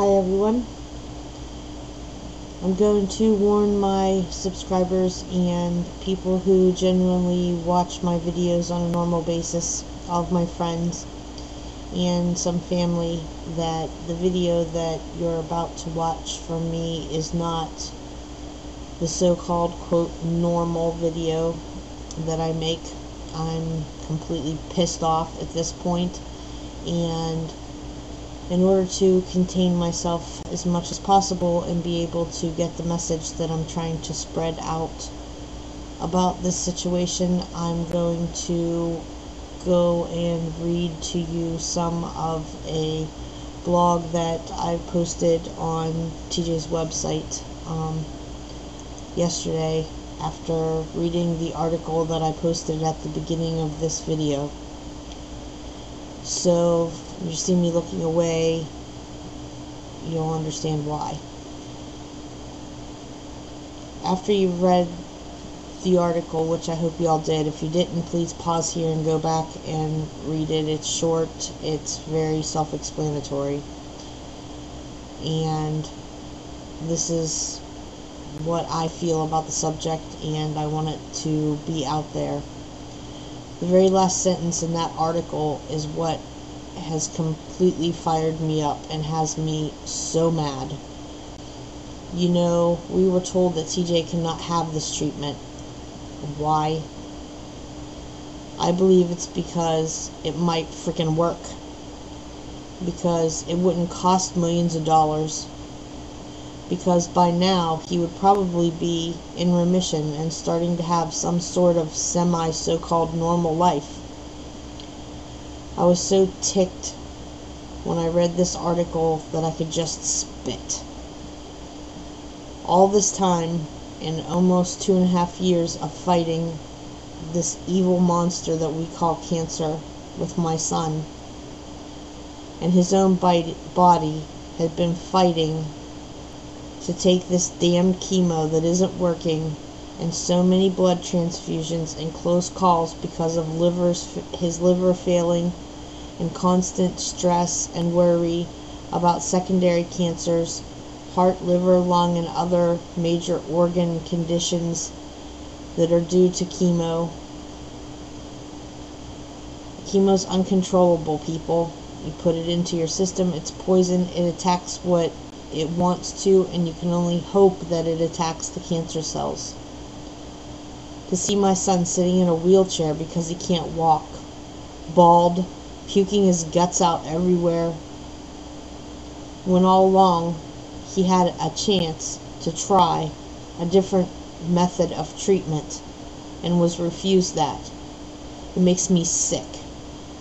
Hi everyone. I'm going to warn my subscribers and people who genuinely watch my videos on a normal basis, all of my friends and some family, that the video that you're about to watch from me is not the so-called quote normal video that I make. I'm completely pissed off at this point, and in order to contain myself as much as possible and be able to get the message that I'm trying to spread out about this situation, I'm going to go and read to you some of a blog that I posted on TJ's website yesterday after reading the article that I posted at the beginning of this video. So if you see me looking away, you'll understand why. After you've read the article, which I hope you all did, if you didn't, please pause here and go back and read it. It's short, it's very self-explanatory, and this is what I feel about the subject, and I want it to be out there. The very last sentence in that article is what has completely fired me up and has me so mad. You know, we were told that TJ cannot have this treatment. Why? I believe it's because it might freaking work. Because it wouldn't cost millions of dollars. Because by now he would probably be in remission and starting to have some sort of semi so-called normal life. I was so ticked when I read this article that I could just spit. All this time, and almost 2.5 years of fighting this evil monster that we call cancer with my son, and his own body had been fighting to take this damn chemo that isn't working, and so many blood transfusions and close calls because of his liver failing, and constant stress and worry about secondary cancers, heart, liver, lung, and other major organ conditions that are due to chemo. Chemo's uncontrollable, people. You put it into your system, it's poison, it attacks what it wants to, and you can only hope that it attacks the cancer cells. To see my son sitting in a wheelchair because he can't walk, bald, puking his guts out everywhere, when all along he had a chance to try a different method of treatment and was refused that. It makes me sick.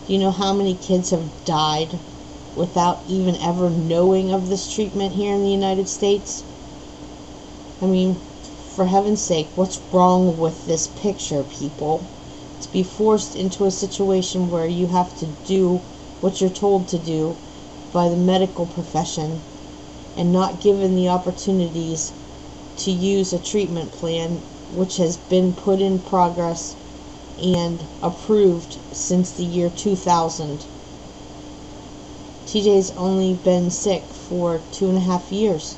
Do you know how many kids have died without even ever knowing of this treatment here in the United States? I mean, for heaven's sake, what's wrong with this picture, people? To be forced into a situation where you have to do what you're told to do by the medical profession and not given the opportunities to use a treatment plan which has been put in progress and approved since the year 2000. TJ's only been sick for 2.5 years.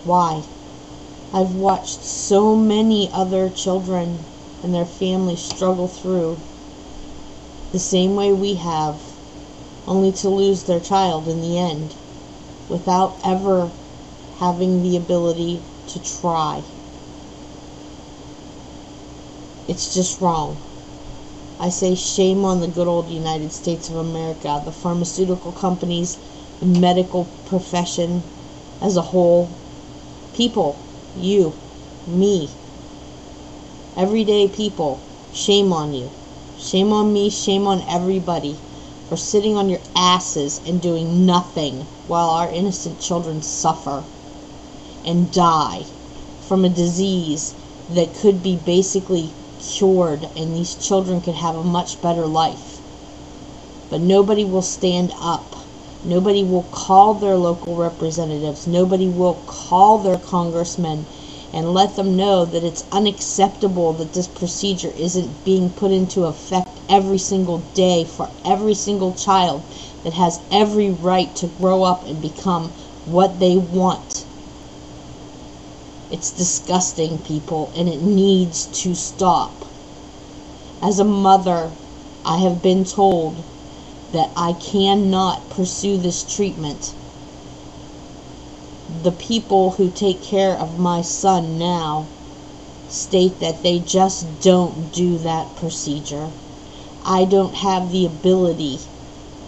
Why? I've watched so many other children and their families struggle through the same way we have, only to lose their child in the end without ever having the ability to try. It's just wrong. I say shame on the good old United States of America, the pharmaceutical companies, the medical profession as a whole, people, you, me, everyday people. Shame on you. Shame on me, shame on everybody for sitting on your asses and doing nothing while our innocent children suffer and die from a disease that could be basically cured, and these children could have a much better life. But nobody will stand up. Nobody will call their local representatives. Nobody will call their congressmen and let them know that it's unacceptable that this procedure isn't being put into effect every single day for every single child that has every right to grow up and become what they want. It's disgusting, people, and it needs to stop. As a mother, I have been told that I cannot pursue this treatment. The people who take care of my son now state that they just don't do that procedure. I don't have the ability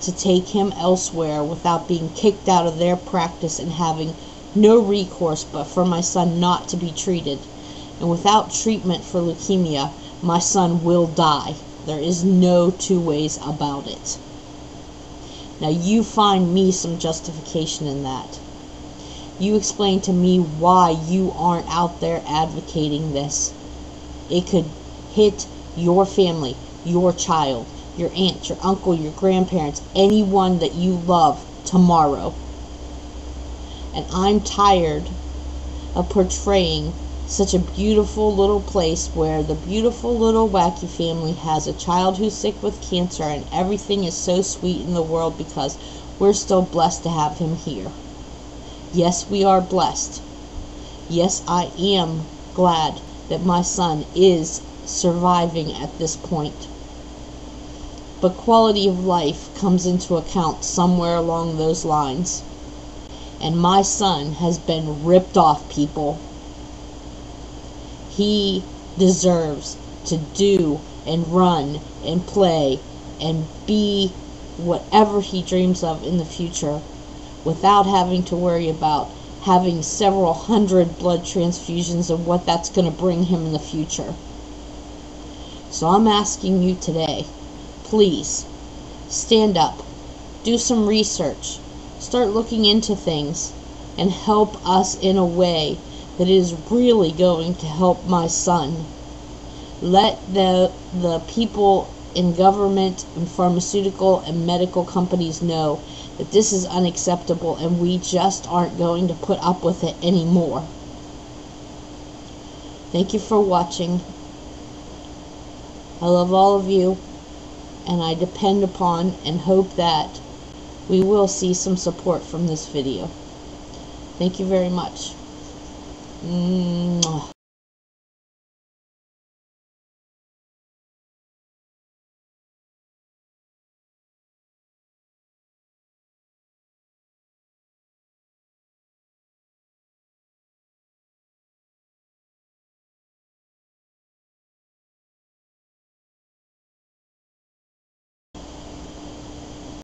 to take him elsewhere without being kicked out of their practice and having no recourse but for my son not to be treated. And without treatment for leukemia, my son will die. There is no two ways about it. Now you find me some justification in that. You explain to me why you aren't out there advocating this. It could hit your family, your child, your aunt, your uncle, your grandparents, anyone that you love tomorrow. And I'm tired of portraying such a beautiful little place where the beautiful little Wacky family has a child who's sick with cancer and everything is so sweet in the world because we're still blessed to have him here. Yes, we are blessed. Yes, I am glad that my son is surviving at this point. But quality of life comes into account somewhere along those lines. And my son has been ripped off, people. He deserves to do and run and play and be whatever he dreams of in the future without having to worry about having several hundred blood transfusions and what that's going to bring him in the future. So I'm asking you today, please, stand up, do some research, start looking into things, and help us in a way that is really going to help my son. Let the people in government and pharmaceutical and medical companies know that this is unacceptable and we just aren't going to put up with it anymore. Thank you for watching. I love all of you, and I depend upon and hope that we will see some support from this video. Thank you very much. Mwah.